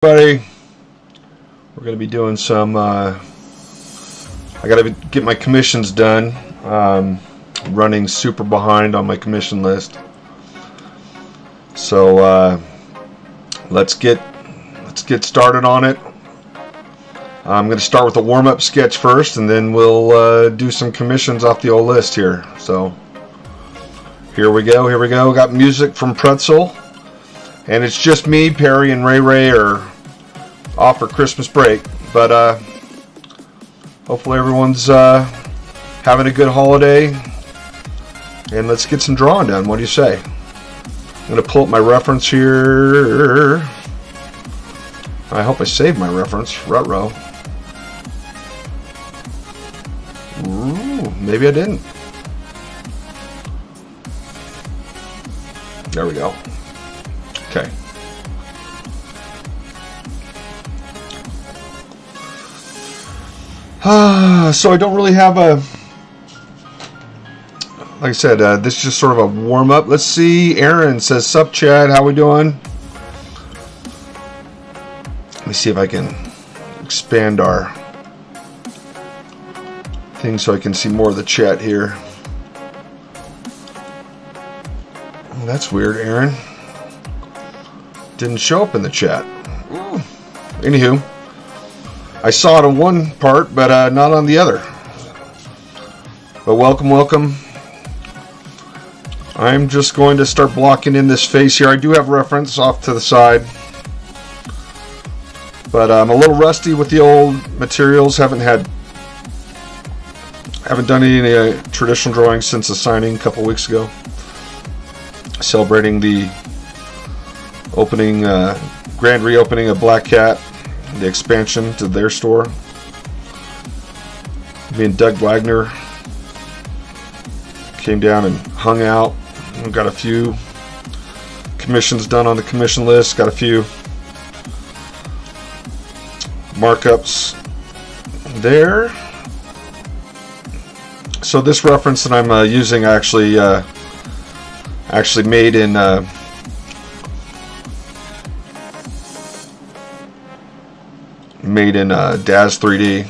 Buddy, we're going to be doing some I got to get my commissions done. Running super behind on my commission list, so let's get started on it. I'm going to start with a warm-up sketch first, and then we'll do some commissions off the old list here. So here we go. Got music from Pretzel, and it's just me. Perry and Ray are off for Christmas break, but hopefully everyone's having a good holiday, and let's get some drawing done. What do you say? I'm going to pull up my reference here. I hope I saved my reference. Ruh-roh. Ooh, maybe I didn't. There we go. Okay. So I don't really have a, like I said, this is just sort of a warm-up. Let's see. Aaron says, "Sup, Chad? How we doing?" Let me see if I can expand our thing so I can see more of the chat here. Oh, that's weird, Aaron. Didn't show up in the chat. Anywho, I saw it on one part, but not on the other. But welcome. I'm just going to start blocking in this face here. I do have reference off to the side, but I'm a little rusty with the old materials. Haven't done any traditional drawings since the signing a couple weeks ago, celebrating the opening, grand reopening of Black Cat, the expansion to their store. Me and Doug Wagner came down and hung out. We got a few commissions done on the commission list. Got a few markups there. So this reference that I'm using actually made in DAZ 3D.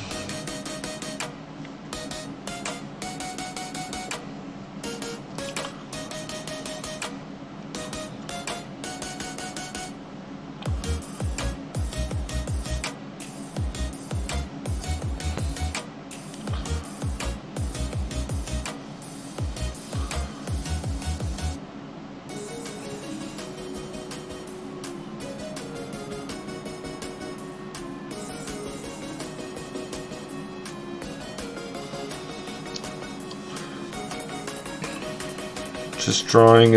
Just drawing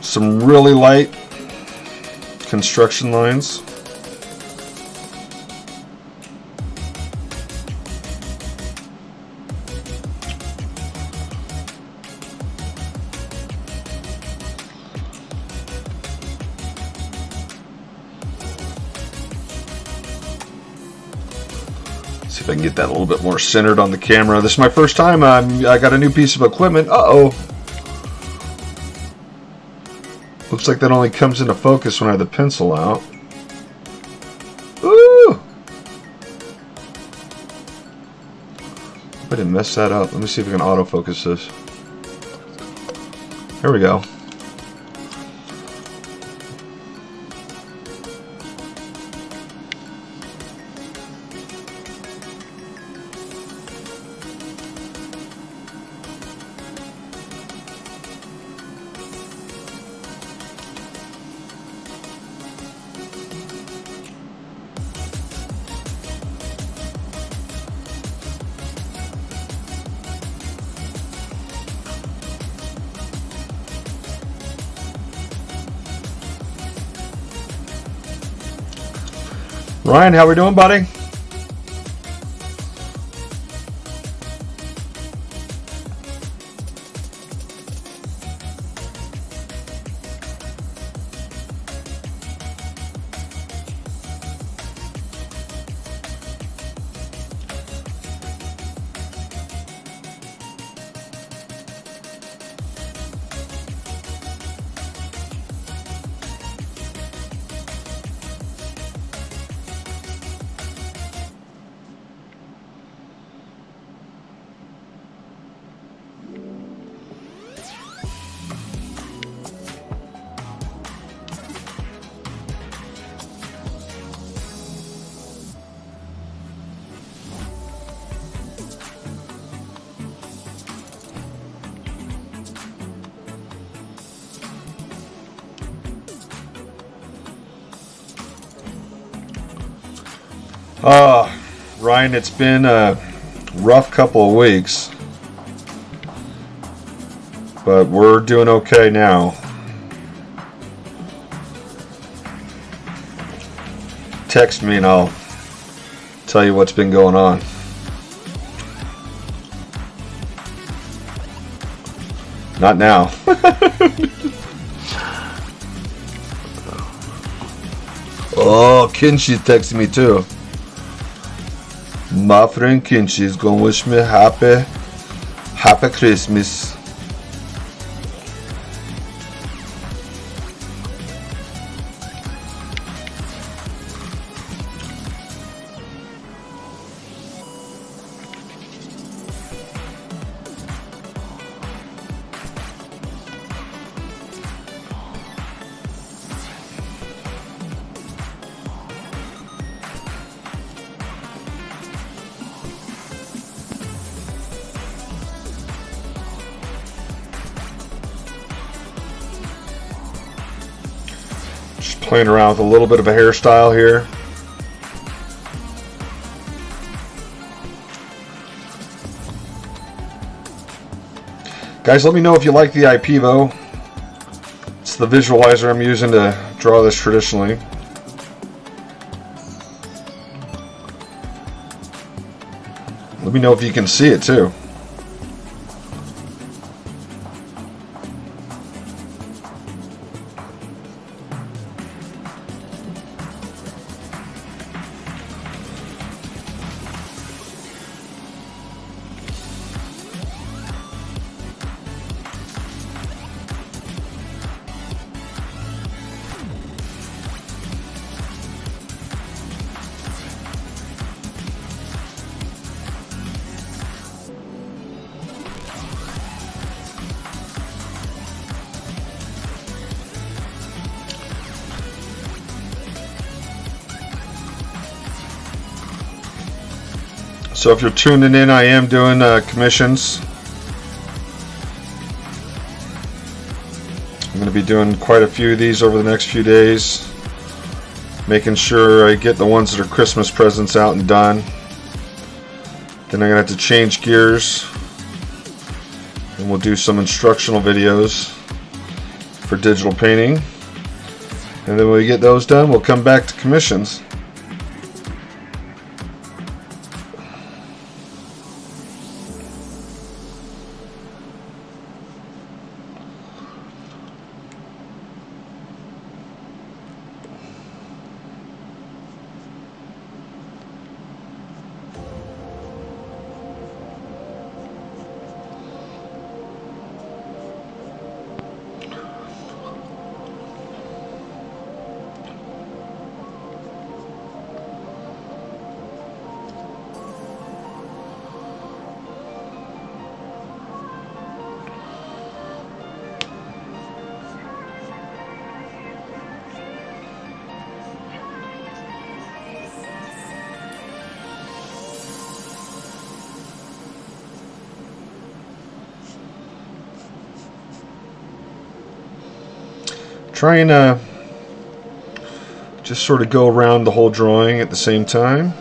some really light construction lines. See if I can get that a little bit more centered on the camera. This is my first time. I got a new piece of equipment. Uh-oh. Looks like that only comes into focus when I have the pencil out. Ooh! I didn't mess that up. Let me see if I can autofocus this. There we go. Ryan, how we doing, buddy? Ryan, it's been a rough couple of weeks, but we're doing okay now. Text me and I'll tell you what's been going on. Not now. Oh, Kinshi texted me too. My friend Kinshi is gonna wish me happy Christmas. Playing around with a little bit of a hairstyle here. Guys, let me know if you like the iPivo. It's the visualizer I'm using to draw this traditionally. Let me know if you can see it too. So if you're tuning in, I am doing commissions. I'm going to be doing quite a few of these over the next few days, making sure I get the ones that are Christmas presents out and done. Then I'm going to have to change gears, and we'll do some instructional videos for digital painting. And then when we get those done, we'll come back to commissions. Trying to just sort of go around the whole drawing at the same time.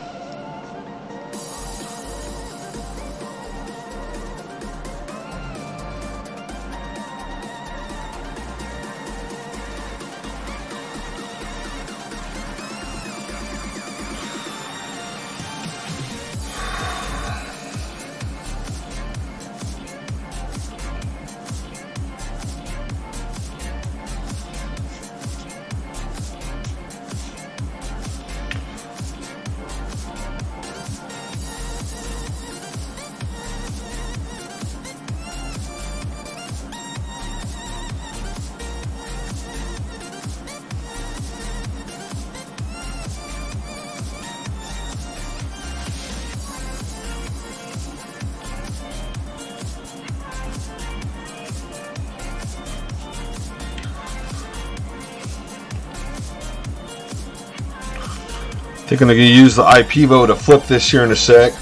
I think I'm going to use the iPivo to flip this here in a sec.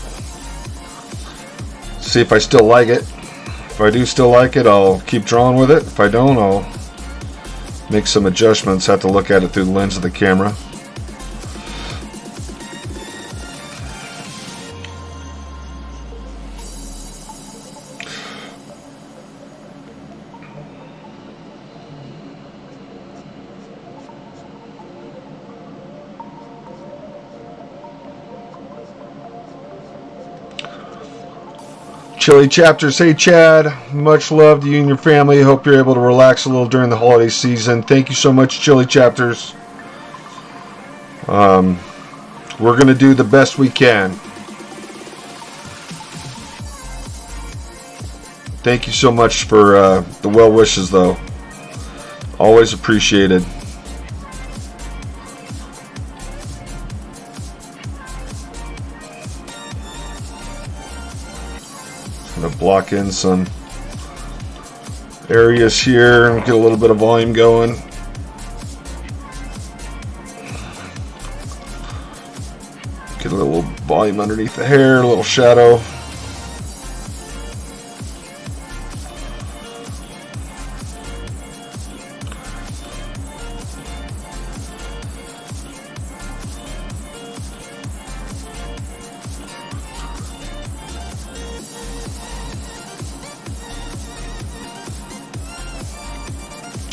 See if I still like it. If I do still like it, I'll keep drawing with it. If I don't, I'll make some adjustments. Have to look at it through the lens of the camera. Chili Chapters. Hey Chad, much love to you and your family. Hope you're able to relax a little during the holiday season. Thank you so much, Chili Chapters. We're going to do the best we can. Thank you so much for the well wishes, though. Always appreciated. Going to block in some areas here and get a little bit of volume going. Get a little volume underneath the hair, a little shadow.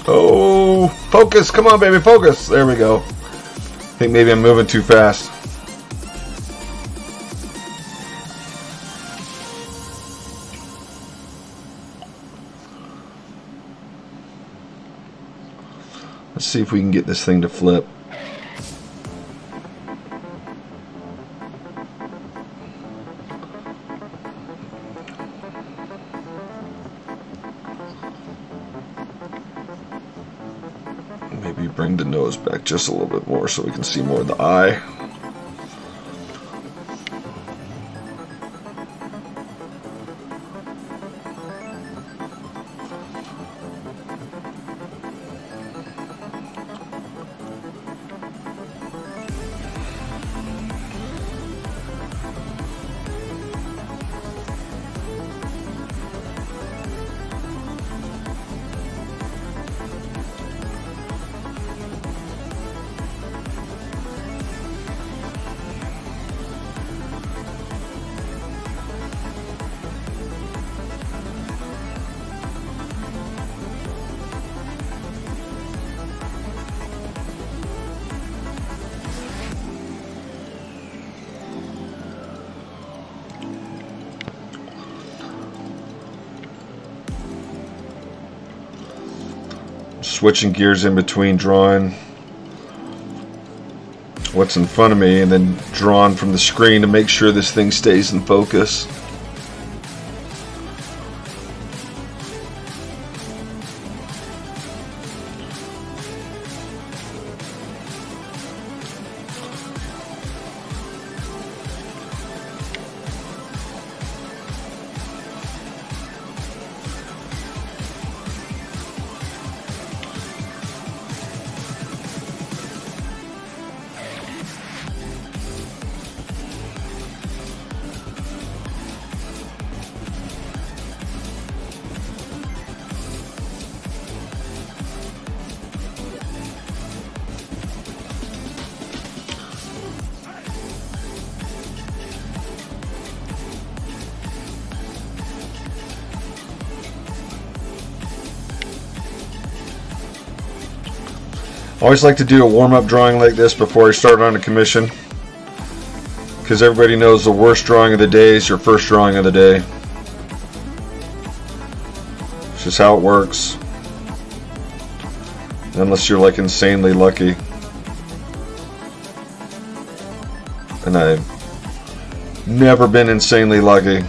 Oh, focus. Come on, baby, focus. There we go. I think maybe I'm moving too fast. Let's see if we can get this thing to flip. Maybe bring the nose back just a little bit more so we can see more of the eye. Switching gears in between drawing what's in front of me and then drawing from the screen to make sure this thing stays in focus. I always like to do a warm-up drawing like this before I start on a commission, because everybody knows the worst drawing of the day is your first drawing of the day. It's just how it works, unless you're like insanely lucky. And I've never been insanely lucky.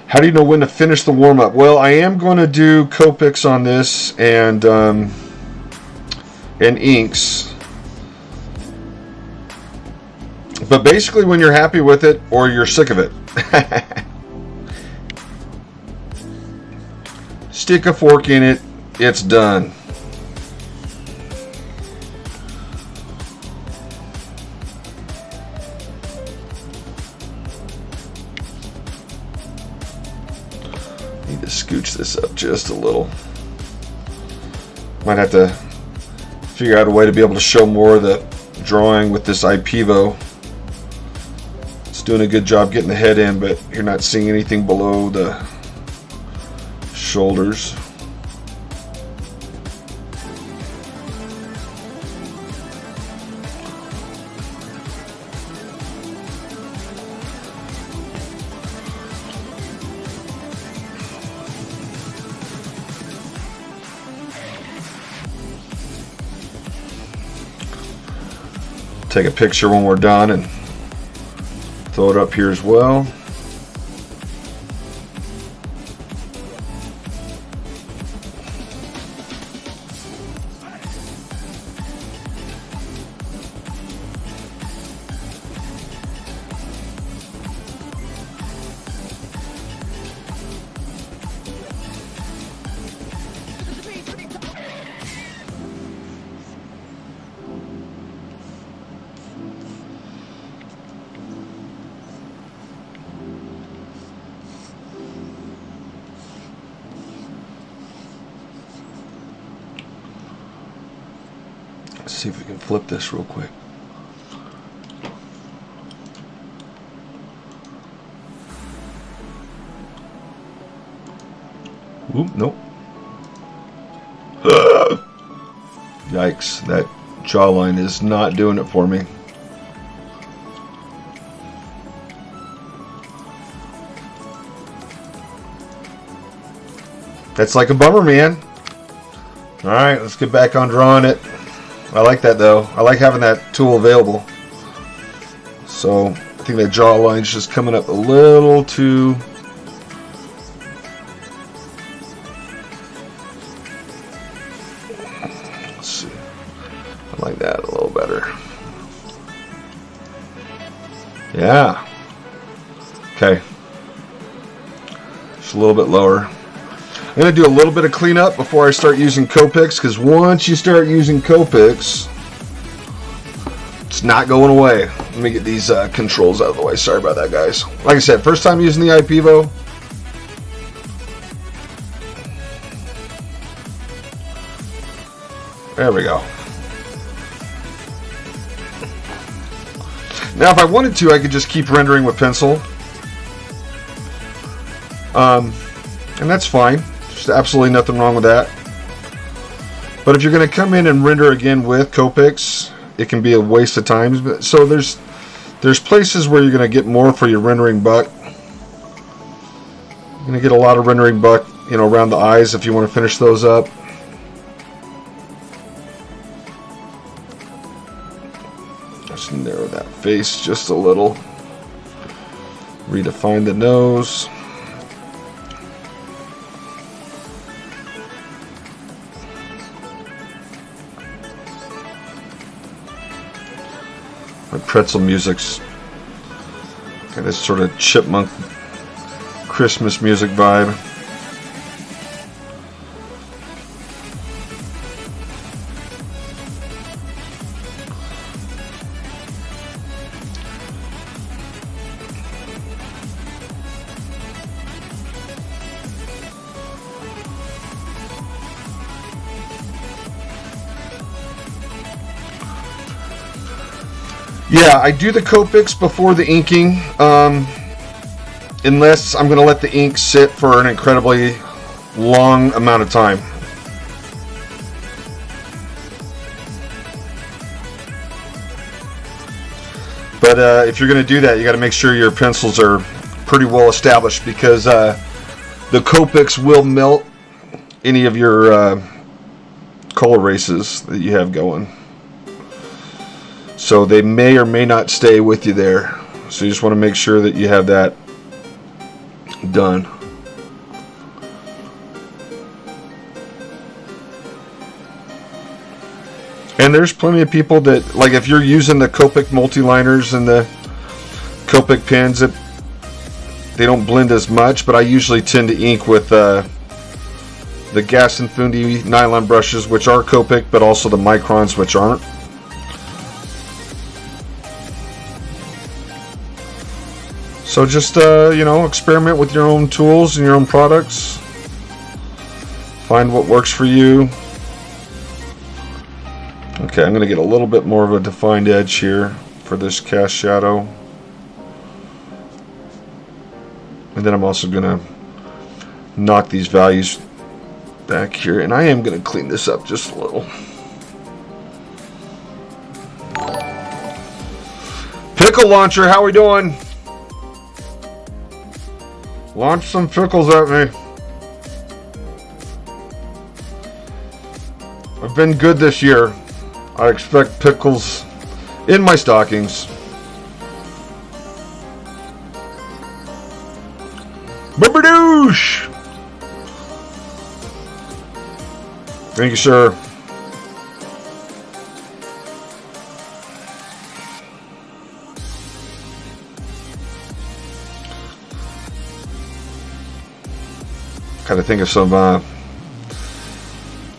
How do you know when to finish the warm-up? Well, I am going to do Copics on this and inks. But basically when you're happy with it or you're sick of it. Stick a fork in it, it's done. Need to scooch this up just a little. Might have to figure out a way to be able to show more of the drawing with this IPEVO. It's doing a good job getting the head in, but you're not seeing anything below the shoulders. Take a picture when we're done and throw it up here as well. Let's see if we can flip this real quick. Oop, nope. Yikes, that jawline is not doing it for me. That's like a bummer, man. Alright, let's get back on drawing it. I like that though. I like having that tool available. So I think that jawline's just coming up a little too. Let's see. I like that a little better. Yeah. Okay. Just a little bit lower. I'm going to do a little bit of cleanup before I start using Copics, because once you start using Copics, it's not going away. Let me get these controls out of the way. Sorry about that, guys. Like I said, first time using the IPEVO. There we go. Now, if I wanted to, I could just keep rendering with pencil. And that's fine. There's absolutely nothing wrong with that. But if you're going to come in and render again with Copics, it can be a waste of time. So there's places where you're going to get more for your rendering buck. You're going to get a lot of rendering buck, you know, around the eyes if you want to finish those up. Just narrow that face just a little. Redefine the nose. My pretzel music's got this sort of chipmunk Christmas music vibe. Yeah, I do the Copics before the inking, unless I'm going to let the ink sit for an incredibly long amount of time. But if you're going to do that, you got to make sure your pencils are pretty well established, because the Copics will melt any of your color races that you have going. So they may or may not stay with you there. So you just want to make sure that you have that done. And there's plenty of people that, like, if you're using the Copic multi-liners and the Copic pens, they don't blend as much, but I usually tend to ink with the Gas and Fundi nylon brushes, which are Copic, but also the Microns, which aren't. So just, you know, experiment with your own tools and your own products. Find what works for you. Okay, I'm going to get a little bit more of a defined edge here for this cast shadow. And then I'm also going to knock these values back here. And I am going to clean this up just a little. Pickle launcher, how we doing? Launch some pickles at me. I've been good this year. I expect pickles in my stockings. Babadoosh! Thank you, sir. Kind of think of some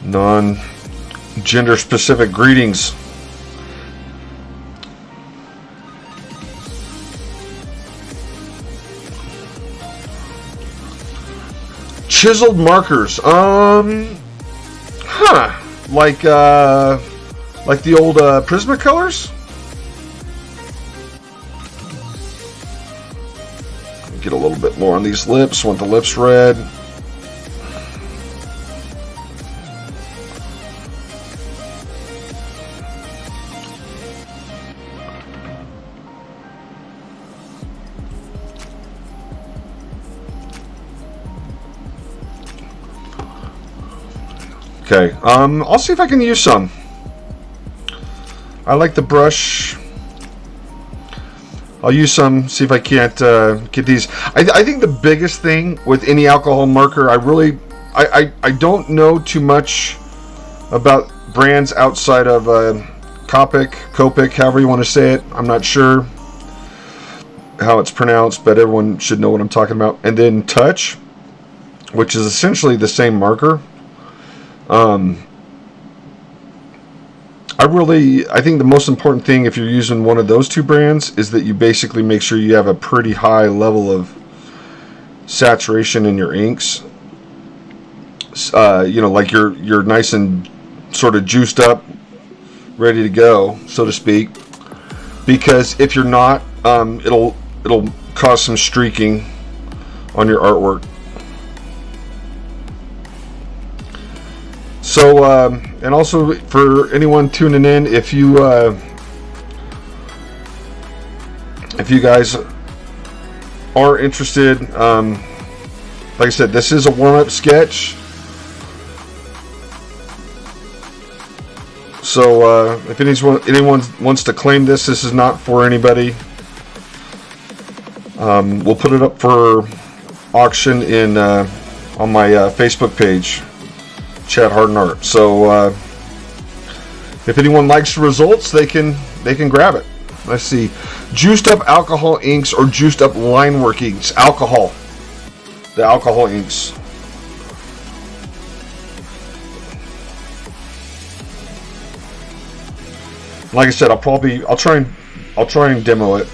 non-gender specific greetings. Chiseled markers. Like the old Prismacolors. Get a little bit more on these lips. Want the lips red. Okay, I'll see if I can use some. I like the brush. I'll use some, see if I can't get these. I think the biggest thing with any alcohol marker, I don't know too much about brands outside of Copic, however you want to say it. I'm not sure how it's pronounced, but everyone should know what I'm talking about. And then Touch, which is essentially the same marker. I think the most important thing if you're using one of those two brands is that you basically make sure you have a pretty high level of saturation in your inks. Like you're nice and sort of juiced up, ready to go, so to speak. Because if you're not, it'll cause some streaking on your artwork. So, and also for anyone tuning in, if you guys are interested, like I said, this is a warm-up sketch. So, if anyone wants to claim this is not for anybody. We'll put it up for auction on my Facebook page. Chad Hardin Art. So if anyone likes the results, they can grab it. Let's see, juiced up alcohol inks or juiced up line workings. Alcohol, the alcohol inks. Like I said, I'll try and demo it.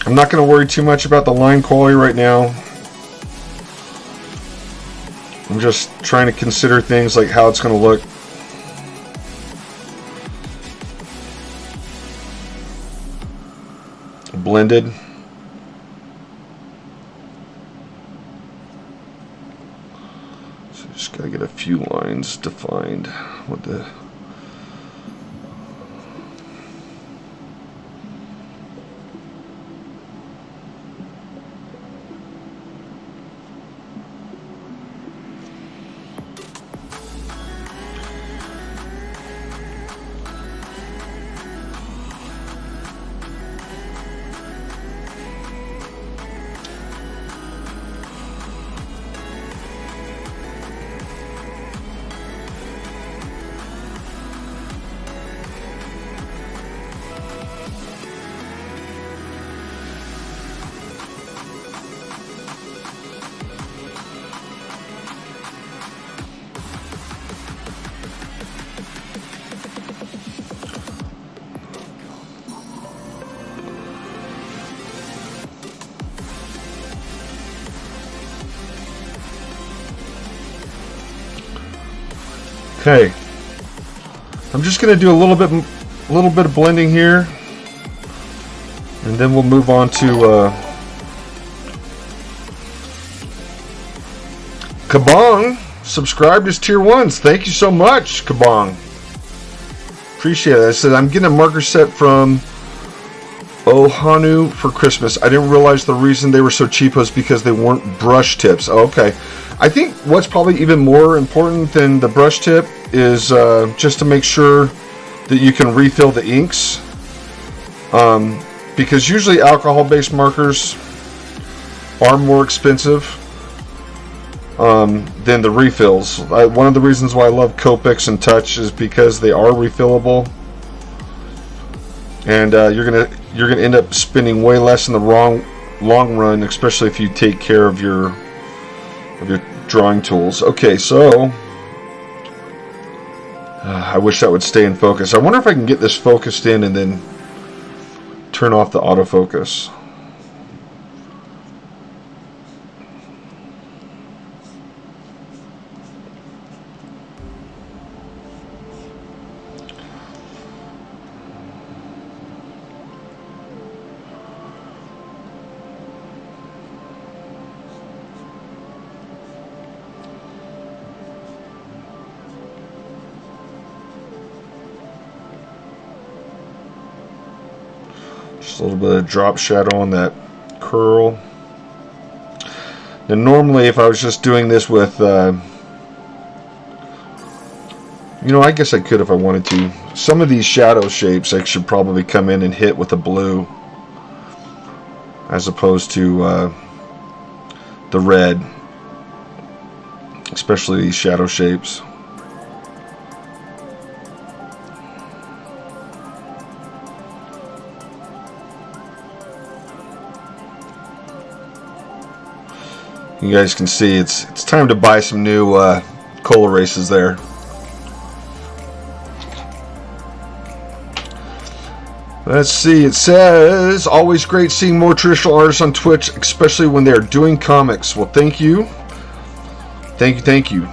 I'm not going to worry too much about the line quality right now. I'm just trying to consider things like how it's going to look. Blended. So just got to get a few lines defined with the... Okay. I'm just going to do a little bit of blending here, and then we'll move on to Kabong. Subscribed as tier 1s. Thank you so much, Kabong. Appreciate it. I said I'm getting a marker set from Ohanu for Christmas. I didn't realize the reason they were so cheap was because they weren't brush tips. Okay. I think what's probably even more important than the brush tip is just to make sure that you can refill the inks. Because usually alcohol-based markers are more expensive than the refills. One of the reasons why I love Copics and Touch is because they are refillable. And you're gonna end up spending way less in the long run, especially if you take care of your drawing tools. Okay, so I wish that would stay in focus. I wonder if I can get this focused in and then turn off the autofocus. Just a little bit of drop shadow on that curl. Now normally if I was just doing this with, you know, I guess I could if I wanted to. Some of these shadow shapes I should probably come in and hit with a blue as opposed to the red, especially these shadow shapes. You guys can see it's time to buy some new cola races there. Let's see, it says, always great seeing more traditional artists on Twitch, especially when they're doing comics. Well, thank you. Thank you.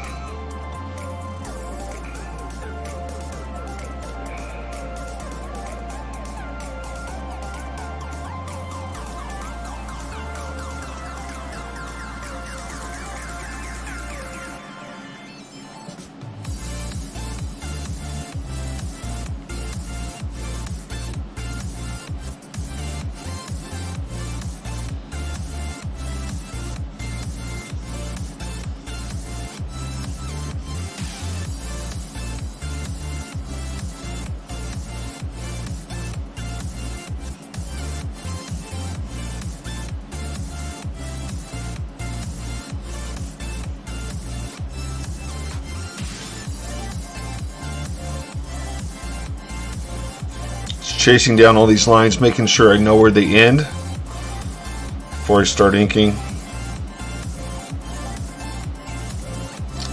Chasing down all these lines, making sure I know where they end before I start inking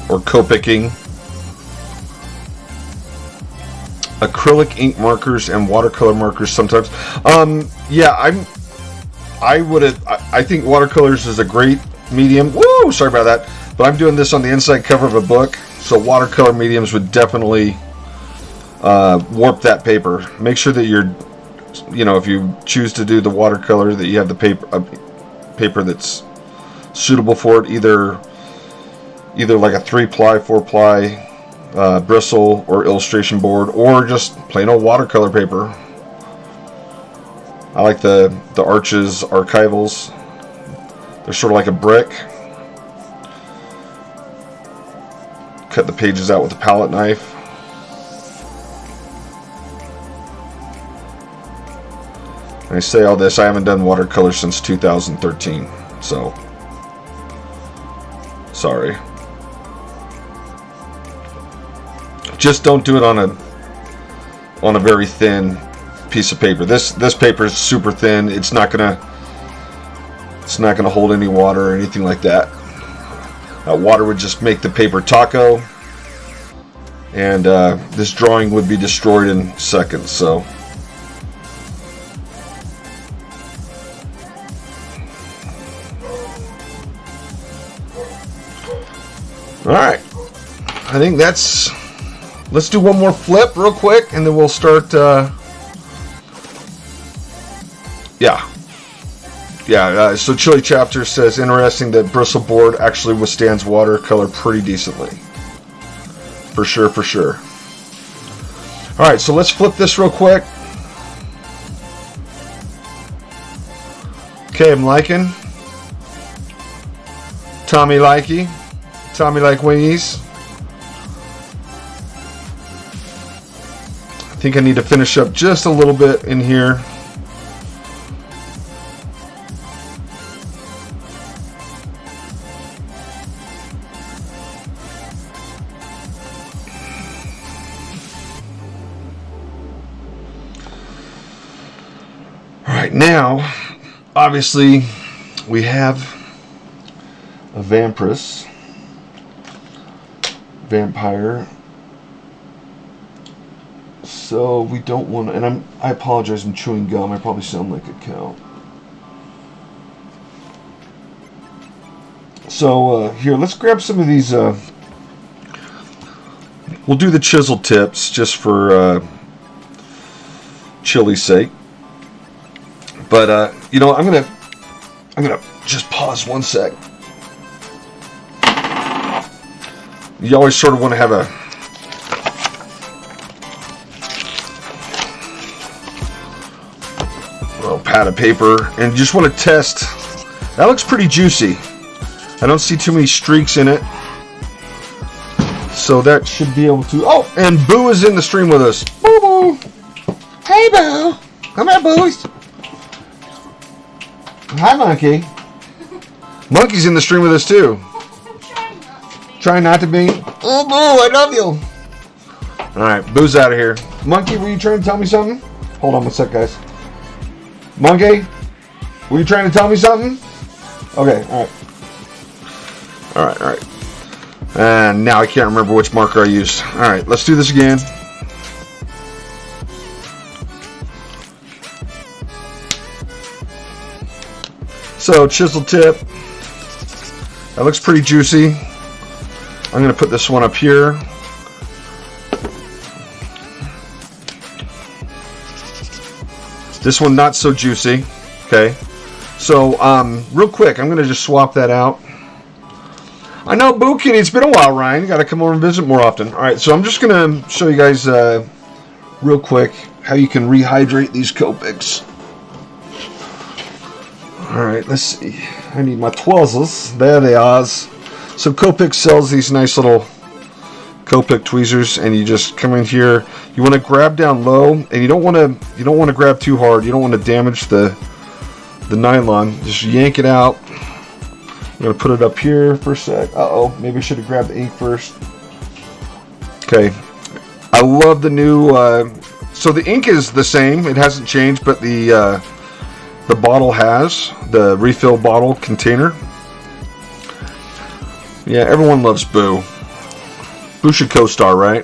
or Copicking. Acrylic ink markers and watercolor markers sometimes. Yeah, I think watercolors is a great medium. Woo! Sorry about that. But I'm doing this on the inside cover of a book, so watercolor mediums would definitely warp that paper. Make sure that you're, you know, if you choose to do the watercolor, that you have the paper that's suitable for it, either like a 3-ply, 4-ply bristle or illustration board, or just plain old watercolor paper. I like the Arches Archivals. They're sort of like a brick. Cut the pages out with a palette knife. I say all this, I haven't done watercolor since 2013, so sorry. Just don't do it on a very thin piece of paper. This paper is super thin. It's not gonna hold any water or anything like that. Water would just make the paper taco, and this drawing would be destroyed in seconds. So. Alright, I think that's Let's do one more flip real quick, and then we'll start. So Chili Chapter says, interesting that bristle board actually withstands watercolor pretty decently. For sure, for sure. All right, so let's flip this real quick. Okay, I'm liking. Tommy likey. Tommy like wingies. I think I need to finish up just a little bit in here. Alright, now, obviously, we have a Vampire. So we don't want to, and I apologize, I'm chewing gum. I probably sound like a cow. So here, let's grab some of these. We'll do the chisel tips just for chili's sake. But you know, I'm gonna just pause one sec. You always sort of want to have a little pad of paper, and you just want to test. That looks pretty juicy. I don't see too many streaks in it, so that should be able to. Oh, and Boo is in the stream with us. Boo Boo, hey Boo, come here, Boo's. Hi, Monkey. Monkey's in the stream with us too. Try not to be. Oh, Boo, I love you. All right, Boo's out of here. Monkey, were you trying to tell me something? Hold on one sec, guys. Monkey, were you trying to tell me something? Okay, all right. All right. And now I can't remember which marker I used. All right, let's do this again. So, chisel tip. That looks pretty juicy. I'm going to put this one up here. This one not so juicy. Okay. So, real quick, I'm going to just swap that out. I know, Boo Kitty, it's been a while, Ryan. You got to come over and visit more often. All right, so I'm just going to show you guys real quick how you can rehydrate these Copics. All right, let's see. I need my tweezers. There they are. So Copic sells these nice little Copic tweezers, and you just come in here. You want to grab down low, and you don't want to grab too hard. You don't want to damage the nylon. Just yank it out. I'm gonna put it up here for a sec. Maybe I should have grabbed the ink first. Okay, I love the new. So the ink is the same; it hasn't changed, but the bottle has the refill bottle container. Yeah, everyone loves Boo. Boo should co-star, right?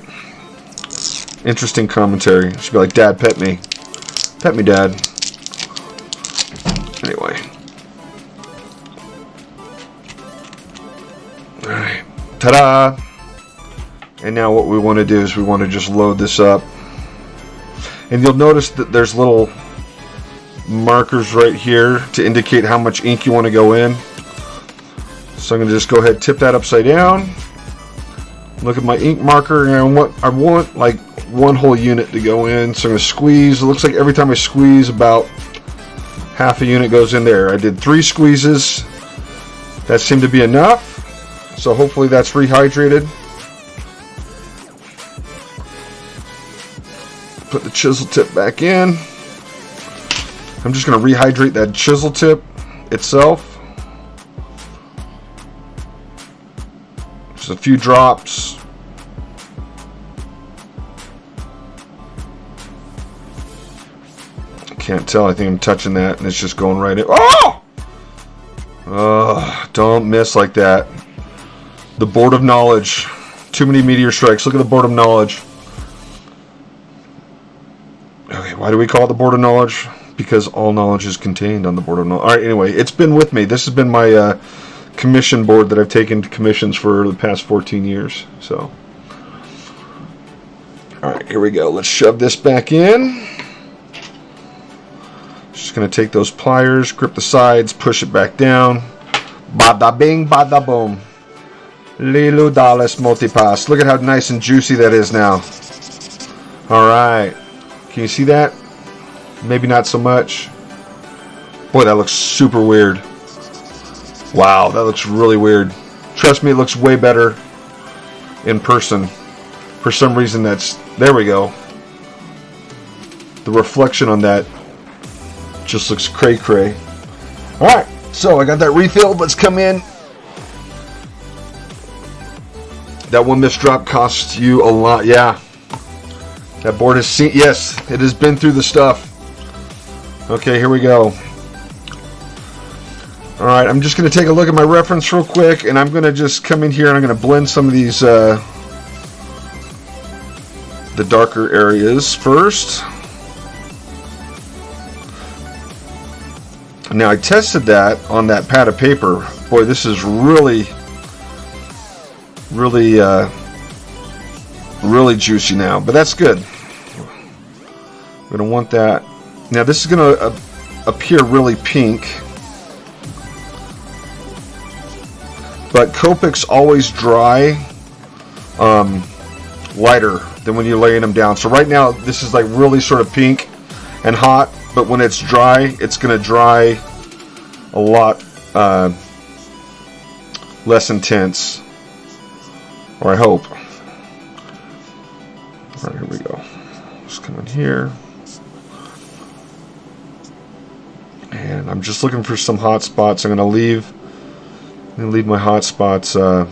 Interesting commentary. She'd be like, "Dad, pet me, Dad." Anyway. Alright, ta-da! And now what we want to do is we want to just load this up. And you'll notice that there's little markers right here to indicate how much ink you want to go in. So I'm going to just go ahead and tip that upside down. Look at my ink marker, and I want like one whole unit to go in. So I'm going to squeeze. It looks like every time I squeeze, about half a unit goes in there. I did 3 squeezes. That seemed to be enough. So hopefully that's rehydrated. Put the chisel tip back in. I'm just going to rehydrate that chisel tip itself. Just a few drops. Can't tell. I think I'm touching that, and it's just going right in. Oh! Don't miss like that. The Board of Knowledge. Too many meteor strikes. Look at the Board of Knowledge. Okay, why do we call it the Board of Knowledge? Because all knowledge is contained on the Board of Knowledge. Alright, anyway, it's been with me. This has been my commission board that I've taken to commissions for the past 14 years. So, Alright, here we go. Let's shove this back in. Just going to take those pliers, grip the sides, push it back down. Bada bing, bada boom. Lilu Dallas Multipass. Look at how nice and juicy that is now. Alright. Can you see that? Maybe not so much. Boy, that looks super weird. Wow, that looks really weird. Trust me, it looks way better in person. For some reason that's... There we go. The reflection on that just looks cray-cray. Alright, so I got that refilled. Let's come in. That one missed drop costs you a lot. Yeah. That board has seen... Yes, it has been through the stuff. Okay, here we go. Alright, I'm just going to take a look at my reference real quick, and I'm going to just come in here and I'm going to blend some of these, the darker areas first. Now, I tested that on that pad of paper. Boy, this is really juicy now, but that's good. We're going to want that. Now, this is going to appear really pink. But Copics always dry lighter than when you're laying them down. So right now, this is like really sort of pink and hot. But when it's dry, it's going to dry a lot less intense. Or I hope. All right, here we go. Just come in here. And I'm just looking for some hot spots. I'm going to leave my hot spots now,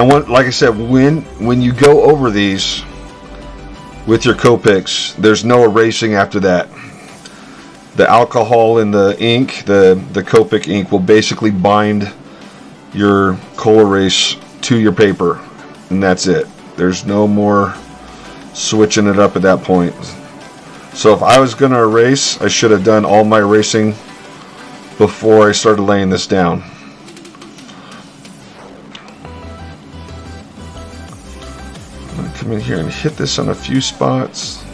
like I said, when you go over these with your Copics, there's no erasing after that. The alcohol in the ink, the Copic ink, will basically bind your Col-Erase to your paper, and that's it. There's no more switching it up at that point. So if I was going to erase, I should have done all my erasing before I started laying this down. I'm going to come in here and hit this on a few spots.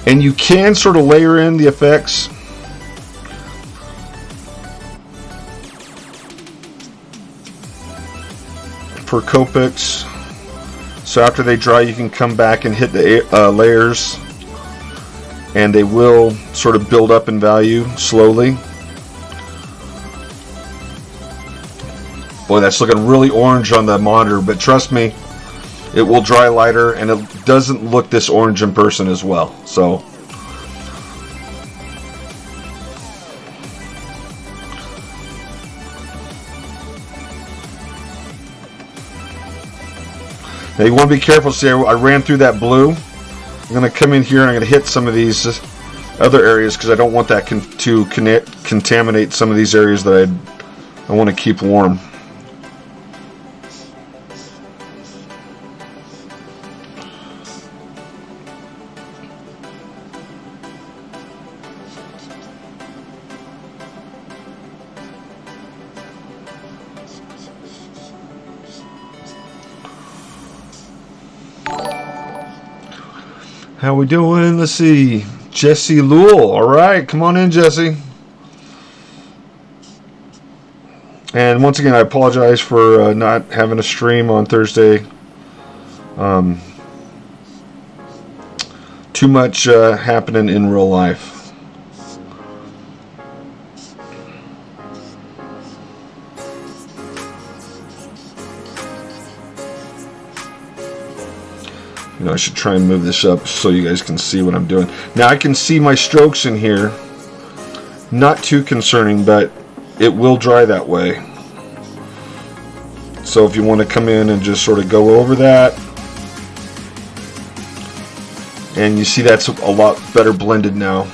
And you can sort of layer in the effects. For Copics. So after they dry, you can come back and hit the layers. And they will sort of build up in value slowly. Boy, that's looking really orange on the monitor, but trust me, it will dry lighter, and it doesn't look this orange in person as well. So, now you want to be careful. See, I ran through that blue. I'm going to come in here and I'm going to hit some of these other areas because I don't want that to contaminate some of these areas that I want to keep warm. How we doing? Let's see. Jesse Lewell. All right, come on in, Jesse. And once again, I apologize for not having a stream on Thursday. Too much happening in real life. You know, I should try and move this up so you guys can see what I'm doing. Now I can see my strokes in here. Not too concerning, but it will dry that way. So if you want to come in and just sort of go over that. And you see that's a lot better blended now.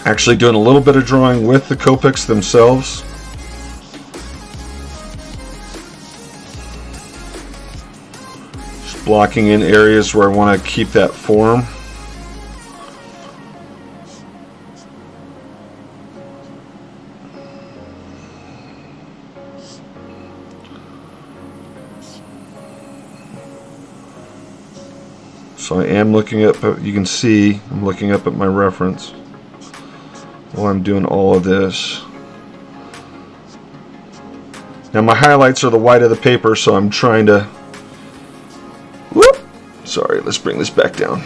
Actually doing a little bit of drawing with the Copics themselves. Just blocking in areas where I want to keep that form. So I am looking up, you can see I'm looking up at my reference while I'm doing all of this. Now my highlights are the white of the paper, so I'm trying to, whoop, sorry, let's bring this back down.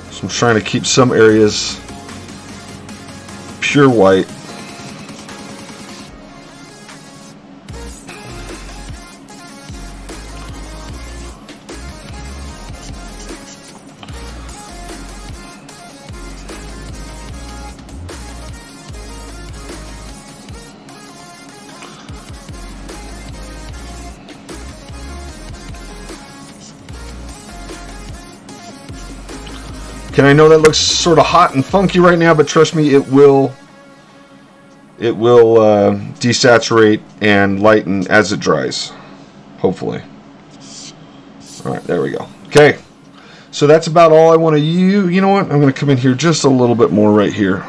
So I'm trying to keep some areas pure white. And I know that looks sort of hot and funky right now, but trust me, it will desaturate and lighten as it dries, hopefully. All right, there we go. Okay, so that's about all I want to use. You know what? I'm going to come in here just a little bit more right here.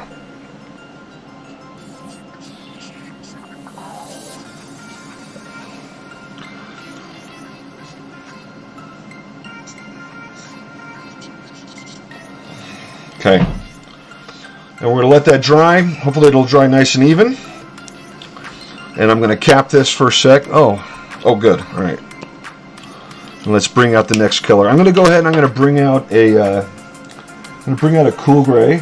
Okay, and we're going to let that dry. Hopefully it'll dry nice and even. And I'm going to cap this for a sec. Oh good. All right. And let's bring out the next color. I'm going to go ahead and I'm going to bring out a cool gray.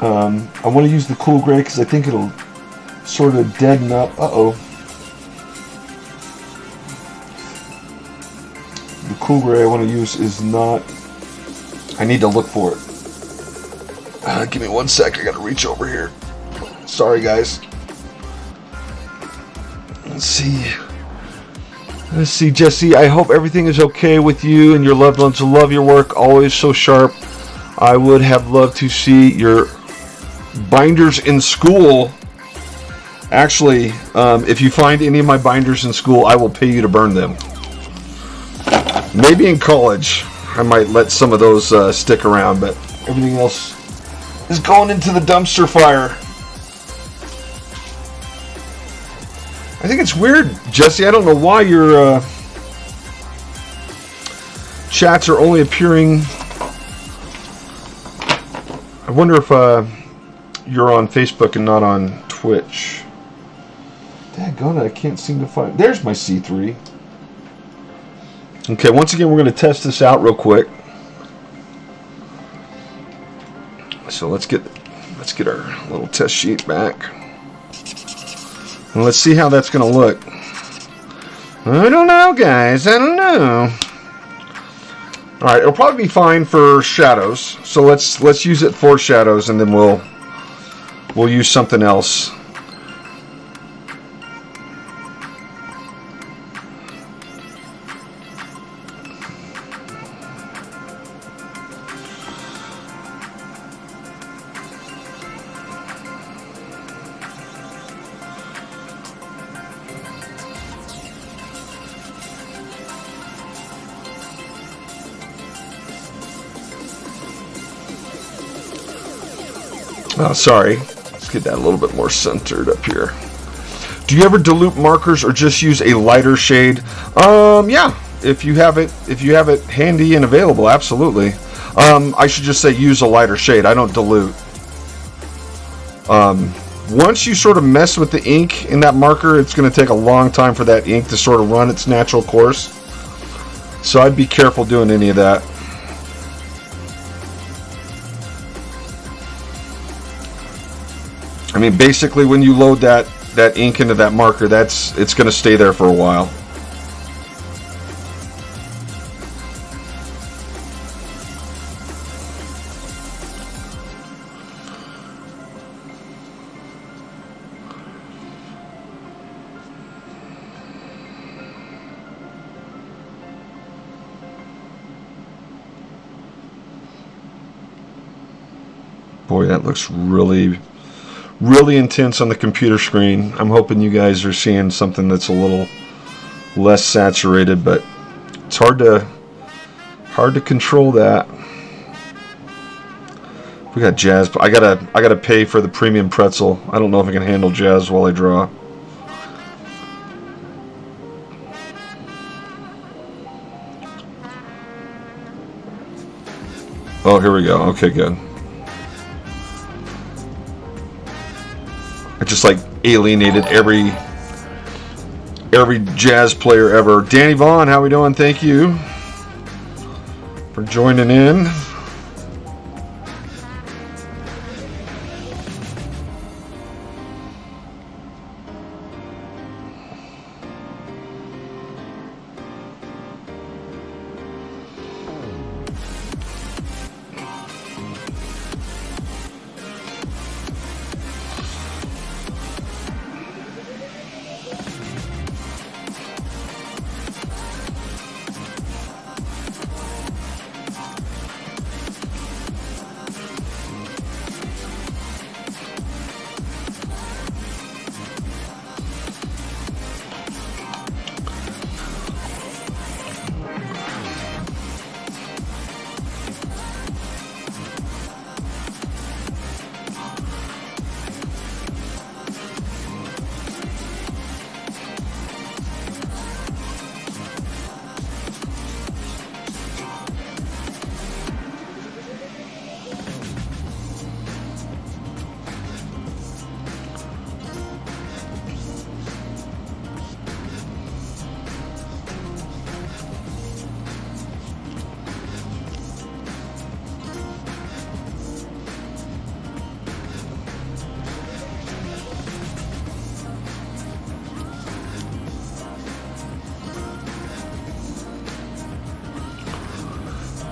I want to use the cool gray because I think it'll sort of deaden up. The cool gray I want to use is not... I need to look for it. Give me 1 sec. I got to reach over here. Sorry, guys. Let's see, Jesse. I hope everything is okay with you and your loved ones. I love your work. Always so sharp. I would have loved to see your binders in school. Actually, if you find any of my binders in school, I will pay you to burn them. Maybe in college, I might let some of those stick around, but everything else is going into the dumpster fire. I think it's weird, Jesse. I don't know why your chats are only appearing. I wonder if you're on Facebook and not on Twitch. Daggone it, I can't seem to find... There's my C3. Okay, once again, we're going to test this out real quick. So let's get our little test sheet back. And let's see how that's going to look. I don't know, guys. I don't know. All right, it'll probably be fine for shadows. So let's use it for shadows, and then we'll use something else. Oh, sorry. Let's get that a little bit more centered up here. Do you ever dilute markers or just use a lighter shade? Yeah. If you have it handy and available, absolutely. I should just say use a lighter shade. I don't dilute. Once you sort of mess with the ink in that marker, it's going to take a long time for that ink to sort of run its natural course. So I'd be careful doing any of that. I mean, basically, when you load that ink into that marker, it's going to stay there for a while. Boy, that looks really, really intense on the computer screen. I'm hoping you guys are seeing something that's a little less saturated, but it's hard to control that. We got jazz, but I gotta pay for the premium pretzel. I don't know if I can handle jazz while I draw. Oh, here we go. Okay, good. I just like alienated every jazz player ever. Danny Vaughn, how we doing? Thank you for joining in.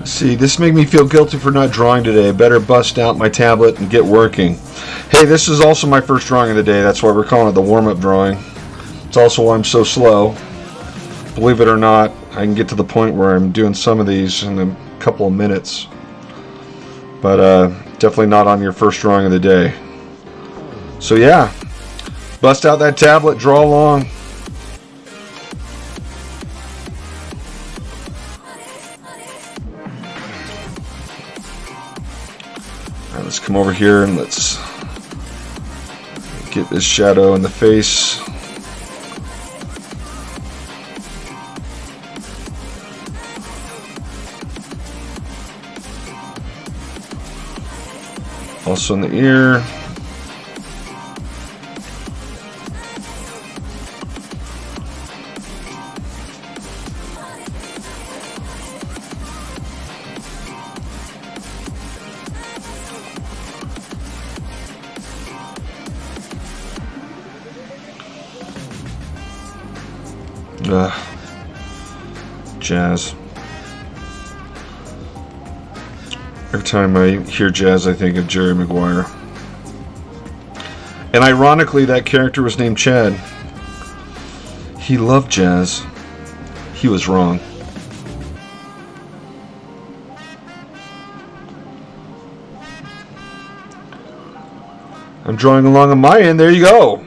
See, this made me feel guilty for not drawing today. Better bust out my tablet and get working. Hey, this is also my first drawing of the day. That's why we're calling it the warm-up drawing. It's also why I'm so slow. Believe it or not, I can get to the point where I'm doing some of these in a couple of minutes. But definitely not on your first drawing of the day. So yeah, bust out that tablet, draw along. Let's come over here and let's get this shadow in the face. Also in the ear. Jazz. Every time I hear jazz, I think of Jerry Maguire. And ironically, that character was named Chad. He loved jazz. He was wrong. I'm drawing along on my end. There you go.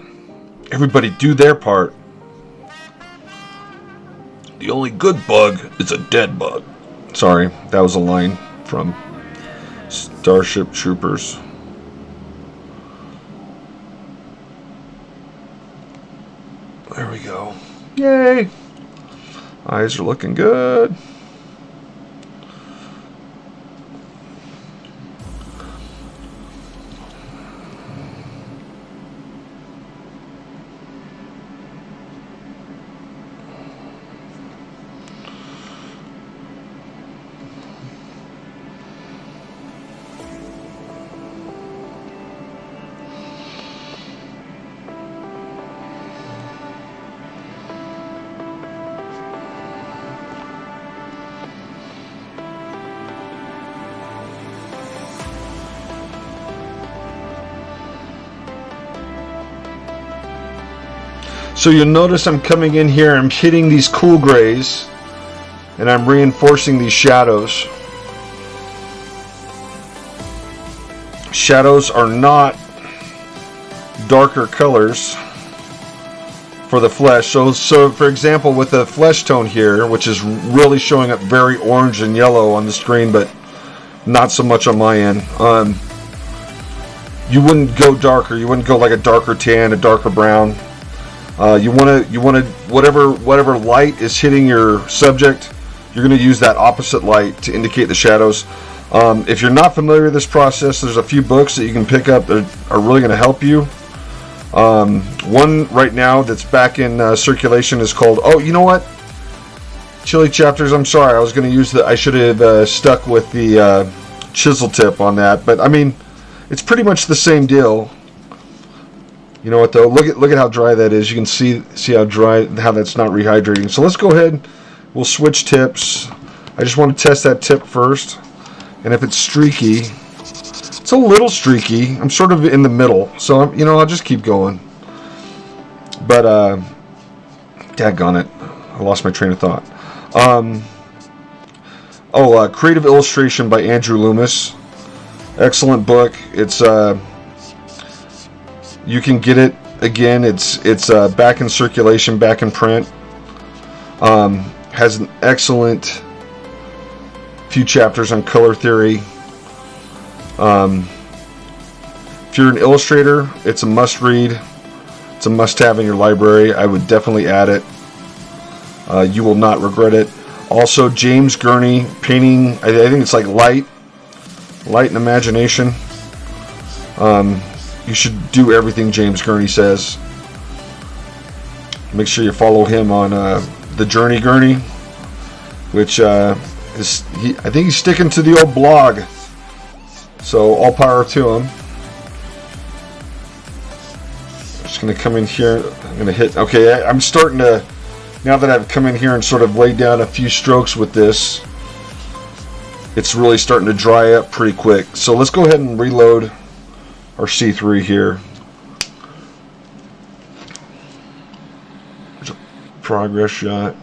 Everybody do their part. The only good bug is a dead bug. Sorry, that was a line from Starship Troopers. There we go. Yay! Eyes are looking good. So you'll notice I'm coming in here, I'm hitting these cool grays, and I'm reinforcing these shadows. shadows are not darker colors for the flesh. So for example, with the flesh tone here, which is really showing up very orange and yellow on the screen, but not so much on my end. You wouldn't go darker. You wouldn't go like a darker tan, a darker brown. You want to whatever light is hitting your subject, you're going to use that opposite light to indicate the shadows. If you're not familiar with this process, there's a few books that you can pick up that are really going to help you. One right now that's back in circulation is called, oh, you know what? Chili Chapters, I'm sorry. I was going to use I should have stuck with the chisel tip on that. But, I mean, it's pretty much the same deal. You know what, though? Look at how dry that is. You can see how dry, how that's not rehydrating. So let's go ahead. We'll switch tips. I just want to test that tip first. And if it's streaky, it's a little streaky. I'm sort of in the middle. So, I'll just keep going. But, daggone it. I lost my train of thought. Creative Illustration by Andrew Loomis. Excellent book. It's, you can get it, again, it's back in circulation, back in print. Has an excellent few chapters on color theory. If you're an illustrator, it's a must-read. It's a must-have in your library. I would definitely add it. You will not regret it. Also, James Gurney, painting, I think it's like Light and Imagination. You should do everything James Gurney says. Make sure you follow him on The Journey Gurney, which I think he's sticking to the old blog. So all power to him. I'm just going to come in here. I'm going to hit. Okay, I'm starting to. Now that I've come in here and sort of laid down a few strokes with this, it's really starting to dry up pretty quick. So let's go ahead and reload our C3 here. There's a progress shot.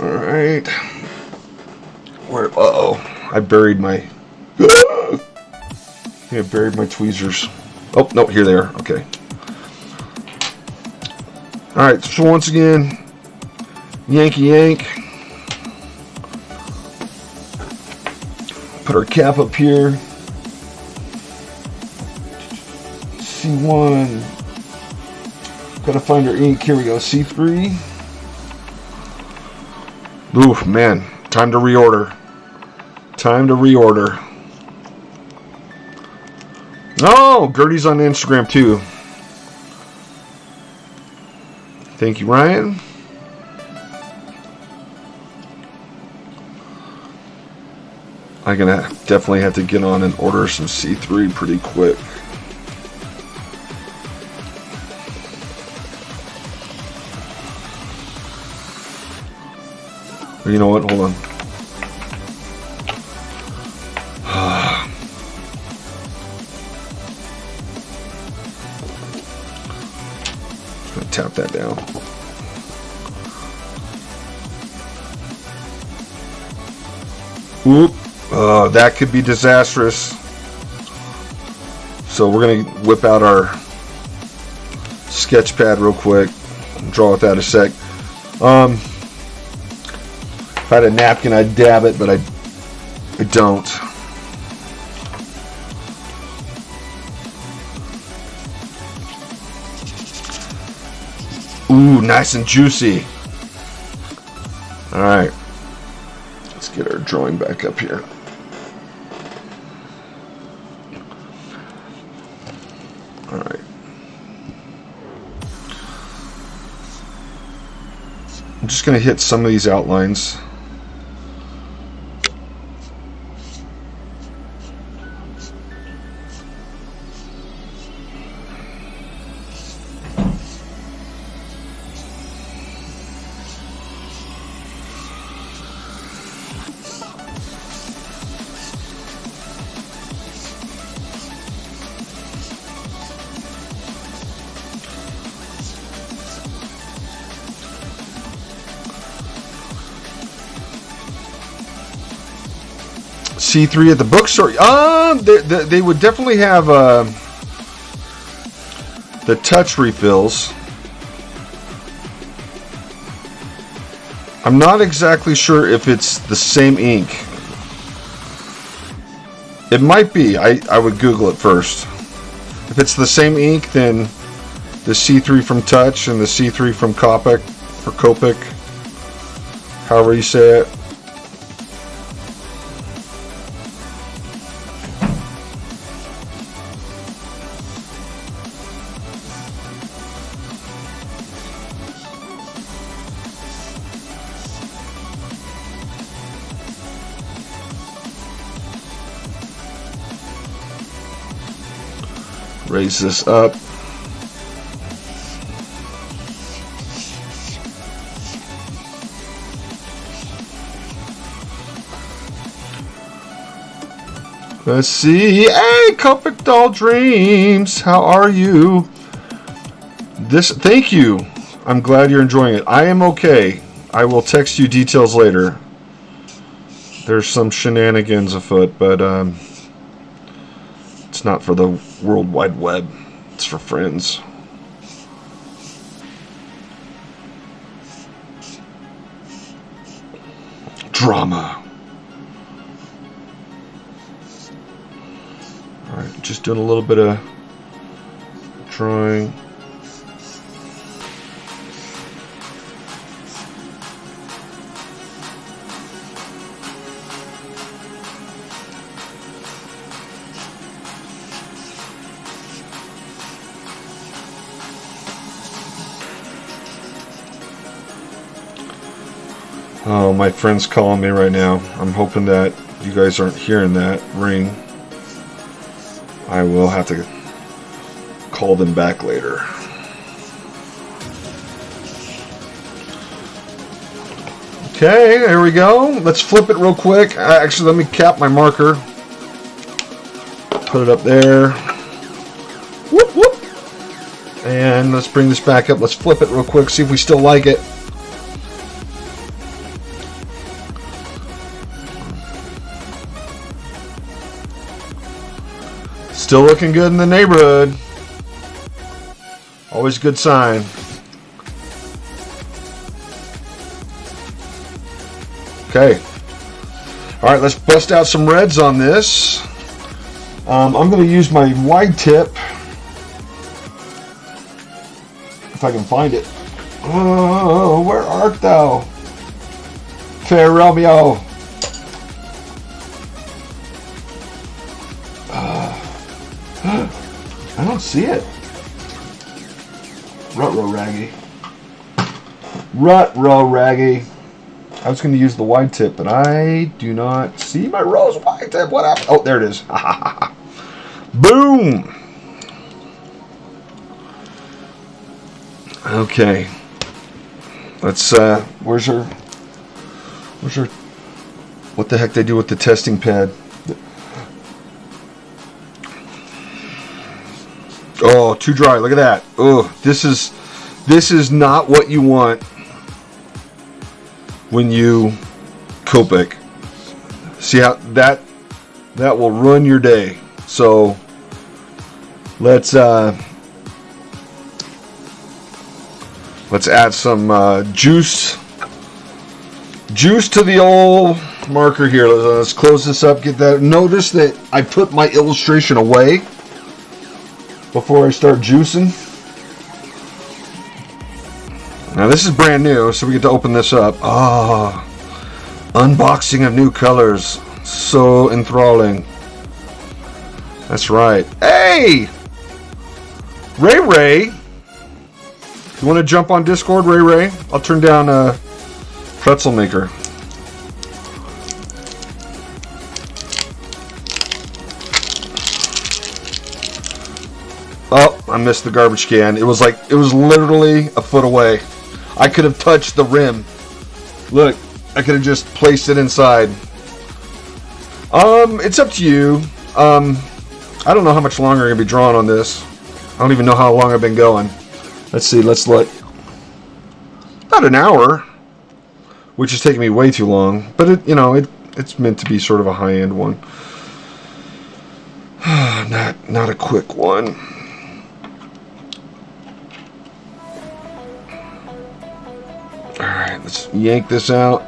Alright. I buried my... I think I buried my tweezers. Oh, no, here they are. Okay. Alright, so once again, Yankee yank. Put our cap up here. C1. Gotta find our ink. Here we go. C3. Oof, man. Time to reorder. Oh, Gertie's on Instagram too. Thank you, Ryan. I'm gonna definitely have to get on and order some C3 pretty quick. You know what? Hold on. Tap that down. Oop. That could be disastrous. So we're going to whip out our sketch pad real quick. Draw with that a sec. If I had a napkin, I'd dab it, but I don't. Ooh, nice and juicy. Alright. Let's get our drawing back up here. Alright. I'm just going to hit some of these outlines. C3 at the bookstore. They would definitely have the touch refills. I'm not exactly sure if it's the same ink. It might be. I would Google it first. If it's the same ink, then the C3 from Touch and the C3 from Copic, or Copic, however you say it. Raise this up. Let's see. Hey, Copic Doll Dreams, how are you? Thank you. I'm glad you're enjoying it. I am okay. I will text you details later. There's some shenanigans afoot, but it's not for the World Wide Web. It's for friends. Drama. Alright, just doing a little bit of drawing. Oh, my friend's calling me right now. I'm hoping that you guys aren't hearing that ring. I will have to call them back later. Okay, there we go. Let's flip it real quick. Actually, let me cap my marker. Put it up there. Whoop, whoop. And let's bring this back up. Let's flip it real quick, see if we still like it. Still looking good in the neighborhood. Always a good sign. Okay. Alright, let's bust out some reds on this. I'm going to use my wide tip. If I can find it. Oh, where art thou? Fair Romeo. I don't see it. Ruh-roh Raggy. Ruh-roh Raggy. I was going to use the wide tip, but I do not see my rose wide tip. What happened? Oh, there it is. Boom. Okay. Let's, where's her, what the heck they do with the testing pad? Oh, too dry. Look at that. Oh, this is not what you want when you Copic. See how that will ruin your day. So let's add some juice to the old marker here. Let's close this up. Get that. Notice that I put my illustration away before I start juicing. Now this is brand new, so we get to open this up. Ah, unboxing of new colors. So enthralling. That's right. Hey! Ray! You want to jump on Discord, Ray? I'll turn down Pretzel Maker. Oh, I missed the garbage can. It was literally a foot away. I could have touched the rim. Look, I could have just placed it inside. It's up to you. I don't know how much longer I'm going to be drawing on this. I don't even know how long I've been going. Let's see, let's look. About an hour, which is taking me way too long. But it It's meant to be sort of a high-end one. Not a quick one. Alright, let's yank this out.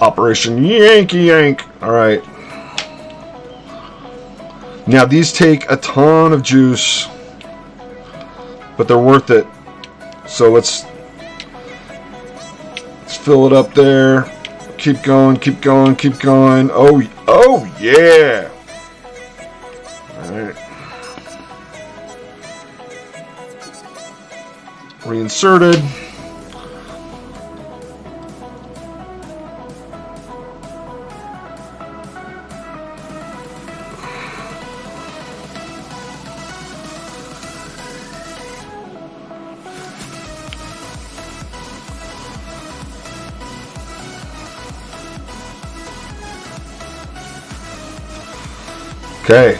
Operation Yankee Yank. Alright. Now these take a ton of juice, but they're worth it. So let's fill it up there. Keep going, keep going, keep going. Oh yeah. Alright. Reinserted. Okay,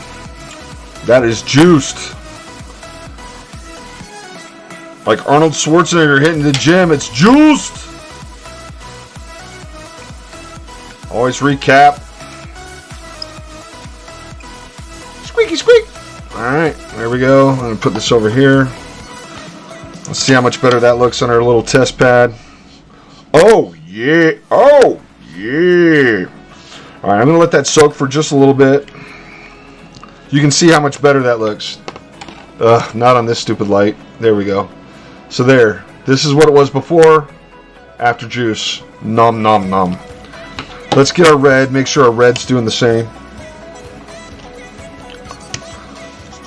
that is juiced. Like Arnold Schwarzenegger hitting the gym, it's juiced. Always recap. Squeaky squeak. Alright, there we go. I'm going to put this over here. Let's see how much better that looks on our little test pad. Oh, yeah. Oh, yeah. Alright, I'm going to let that soak for just a little bit. You can see how much better that looks. Not on this stupid light. There we go. So there. This is what it was before. After juice. Nom nom nom. Let's get our red. Make sure our red's doing the same.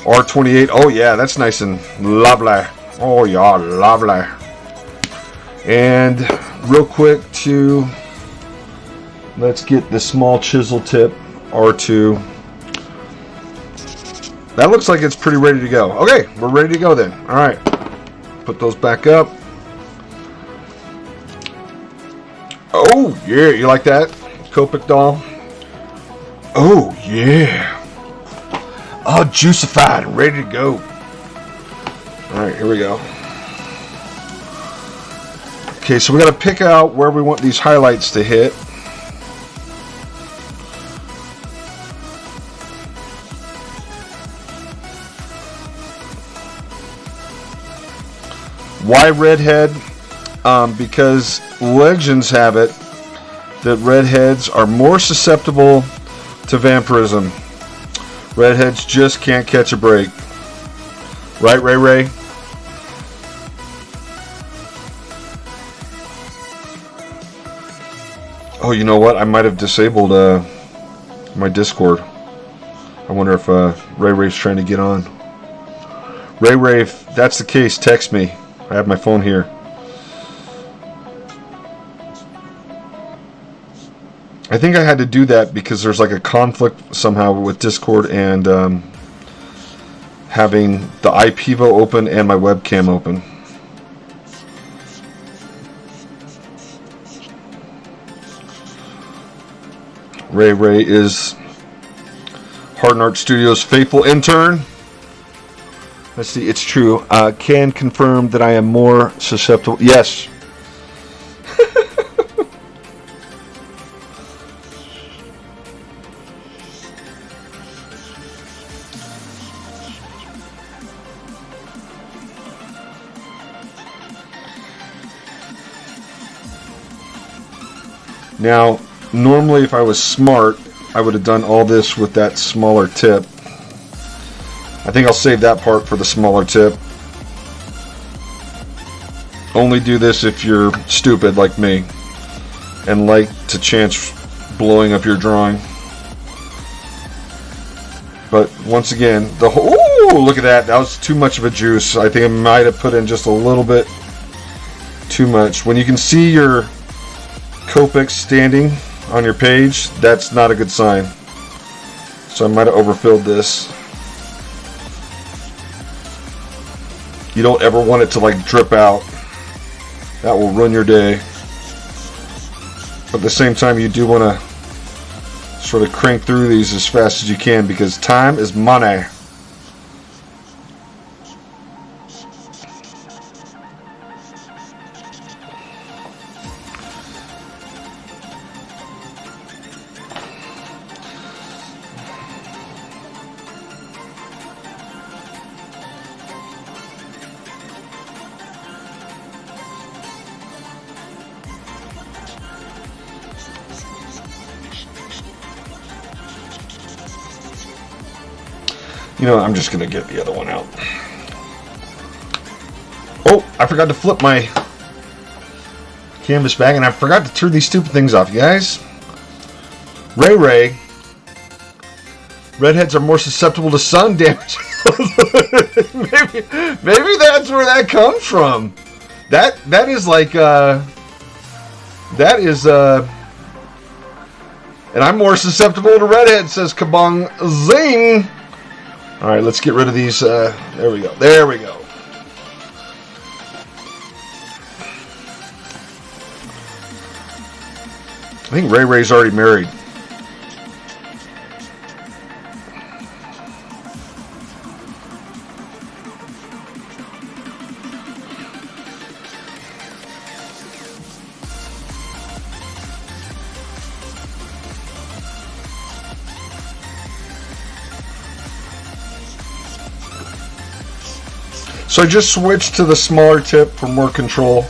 R28. Oh yeah, that's nice and lovely. Oh yeah, lovely. And real quick too, let's get the small chisel tip R2. That looks like it's pretty ready to go. Okay, we're ready to go then. All right, put those back up. Oh yeah, you like that, Copic doll? Oh yeah. Oh, juicified and ready to go. All right, here we go. Okay, so we got to pick out where we want these highlights to hit. Why redhead? Because legends have it that redheads are more susceptible to vampirism. Redheads just can't catch a break. Right, Ray Ray? Oh, you know what? I might have disabled my Discord. I wonder if Ray Ray's trying to get on. Ray Ray, if that's the case, text me. I have my phone here. I think I had to do that because there's like a conflict somehow with Discord and having the iPivo open and my webcam open. Ray Ray is Harden Art Studios' faithful intern. Let's see, it's true. Can confirm that I am more susceptible. Yes. Now, normally if I was smart, I would have done all this with that smaller tip. I think I'll save that part for the smaller tip. Only do this if you're stupid like me and like to chance blowing up your drawing. But once again, the whole, ooh, look at that. That was too much of a juice. I think I might have put in just a little bit too much. When you can see your Copic standing on your page, that's not a good sign. So I might have overfilled this. You don't ever want it to like drip out. That will ruin your day. But at the same time, you do want to sort of crank through these as fast as you can because time is money. You know, I'm just going to get the other one out. Oh, I forgot to flip my canvas bag, and I forgot to turn these stupid things off, you guys. Ray. Redheads are more susceptible to sun damage. maybe that's where that comes from. That is like and I'm more susceptible to redheads, says Kabong Zing. All right, let's get rid of these. There we go. I think Ray's already married. So I just switched to the smaller tip for more control.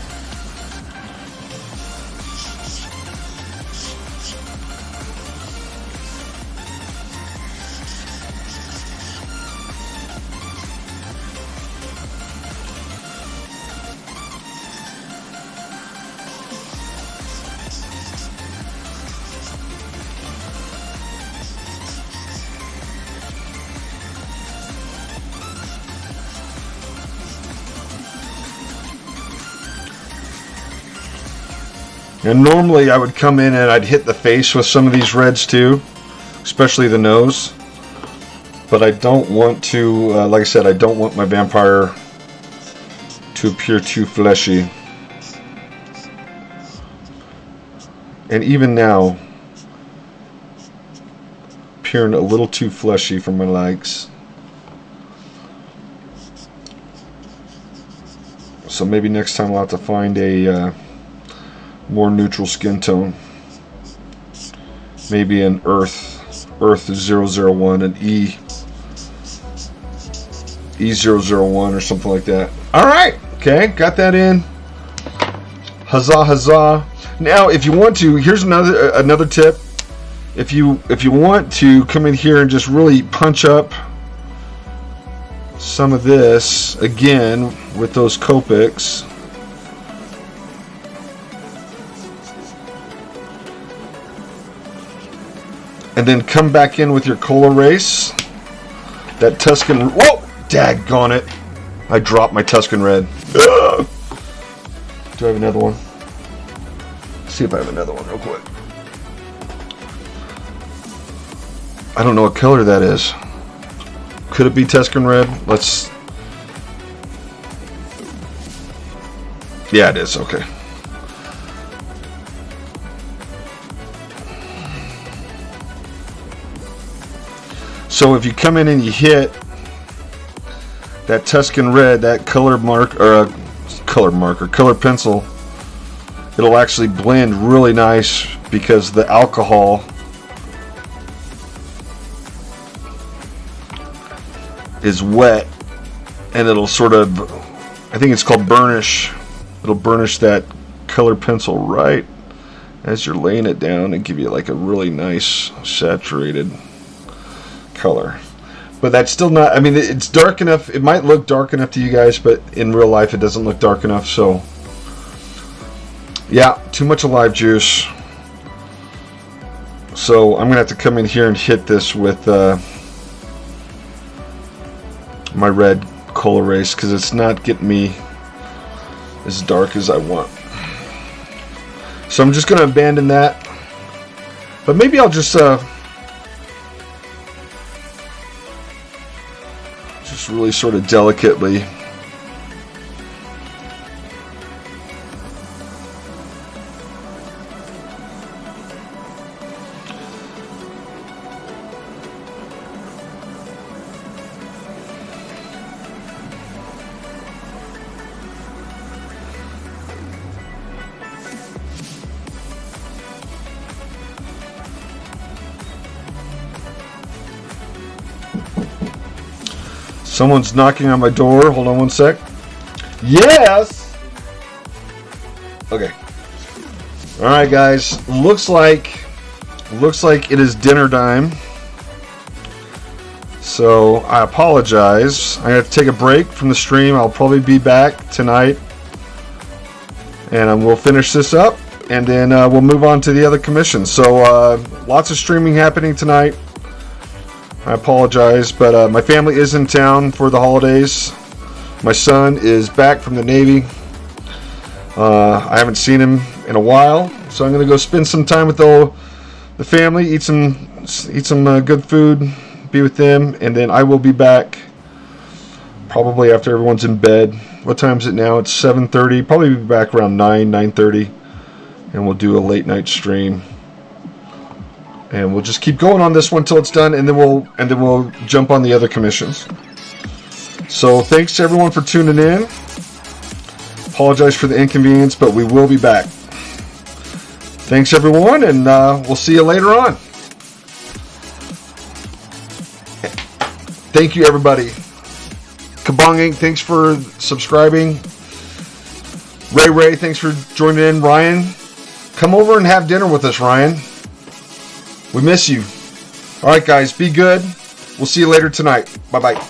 And normally I would come in and I'd hit the face with some of these reds too, especially the nose. But I don't want to, like I said, I don't want my vampire to appear too fleshy. And even now, appearing a little too fleshy for my likes. So maybe next time I'll have to find a more neutral skin tone. Maybe an Earth 001, an E001 or something like that. Alright, okay, got that in. Huzzah. Now if you want to, here's another tip. If you want to come in here and just really punch up some of this again with those Copics. And then come back in with your Col-Erase. That Tuscan... Whoa! Daggone it. I dropped my Tuscan Red. Ugh. Do I have another one? Let's see if I have another one real quick. I don't know what color that is. Could it be Tuscan Red? Let's... Yeah, it is. Okay. So if you come in and you hit that Tuscan Red, that color pencil, it'll actually blend really nice because the alcohol is wet, and it'll sort of, I think it's called burnish. It'll burnish that color pencil right as you're laying it down and give you like a really nice saturated color. But that's still not, I mean, it's dark enough, it might look dark enough to you guys, but in real life it doesn't look dark enough. So yeah, too much Alive Juice. So I'm gonna have to come in here and hit this with my red Col-Erase because it's not getting me as dark as I want. So I'm just gonna abandon that, but maybe I'll just really sort of delicately Someone's knocking on my door. Hold on one sec. Yes! Okay. Alright guys. Looks like it is dinner time. So I apologize. I have to take a break from the stream. I'll probably be back tonight, and we'll finish this up, and then we'll move on to the other commissions. So lots of streaming happening tonight. I apologize, but my family is in town for the holidays. My son is back from the Navy. I haven't seen him in a while, so I'm going to go spend some time with the family, eat some good food, be with them, and then I will be back probably after everyone's in bed. What time is it now? It's 7:30. Probably be back around 9:30, and we'll do a late night stream. And we'll just keep going on this one till it's done, and then we'll jump on the other commissions. So thanks to everyone for tuning in. Apologize for the inconvenience, but we will be back. Thanks everyone, and we'll see you later on. Thank you everybody. Kabong Inc., thanks for subscribing. Ray, thanks for joining in. Ryan, come over and have dinner with us, Ryan. We miss you. All right, guys, be good. We'll see you later tonight. Bye-bye.